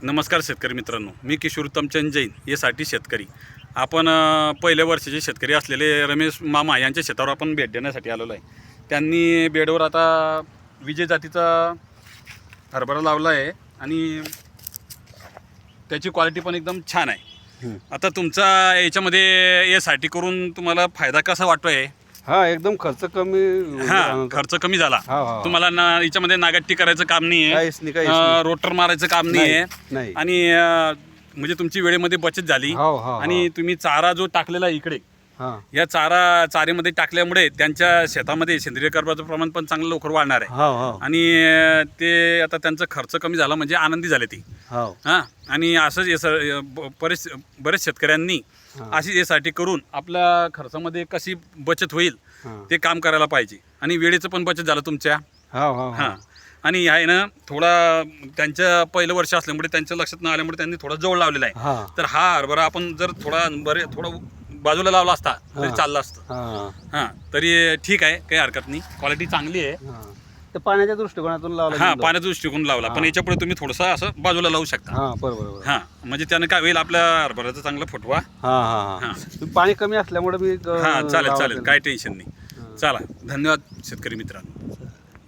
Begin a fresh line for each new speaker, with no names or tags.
नमस्कार शेतकरी मित्रांनो, मी किशोर उत्तमचंद जैन यासाठी शेतकरी. आपण पहिल्या वर्षाचे शेतकरी असलेले रमेश मामा यांच्या शेतावर आपण भेट देण्यासाठी आलेलो आहे. त्यांनी बेडवर आता विजय जातीचा हरभरा लावला आहे आणि त्याची क्वालिटी पण एकदम छान आहे. आता तुमचा याच्यामध्ये यासाठी करून तुम्हाला फायदा कसा वाटतोय?
हा, एकदम खर्च कमी.
खर्च कमी झाला.
हा.
तुम्हाला याच्यामध्ये नागाटी करायचं काम नाही
काहीच
आहे,
नाही.
रोटर मारायचं काम नाही
नाही.
आहे आणि म्हणजे तुमची वेळेमध्ये बचत झाली. आणि तुम्ही चारा जो टाकलेला आहे इकडे, या चारेमध्ये टाकल्यामुळे त्यांच्या शेतामध्ये सेंद्रिय कर्बाचं प्रमाण पण चांगलं लवकर वाढणार आहे आणि ते आता त्यांचा खर्च कमी झाला म्हणजे आनंदी झाले ते. आणि असंच बरेच शेतकऱ्यांनी अशी यासाठी करून आपल्या खर्चामध्ये कशी बचत होईल ते काम करायला पाहिजे आणि वेळेचं पण बचत झालं तुमच्या. आणि आहे ना, थोडा त्यांच्या पहिलं वर्ष असल्यामुळे त्यांच्या लक्षात न आल्यामुळे त्यांनी थोडा जवळ लावलेला आहे. तर हा हरभरा आपण जर थोडा बाजूला लावला असता तरी चालला असतं. तरी ठीक आहे, काही हरकत नाही, क्वालिटी चांगली आहे.
ते पाण्याच्या दृष्टिकोनातून लावला.
पाण्याचा दृष्टिकोन लावला, पण याच्यापुढे तुम्ही थोडंसं असं बाजूला लावू शकता.
बरोबर.
म्हणजे त्यानं काय होईल, आपल्या हरभऱ्याचा चांगला फुटवा.
पाणी कमी असल्यामुळे मी
चालेल, काय टेन्शन नाही. चला, धन्यवाद शेतकरी मित्रांनो.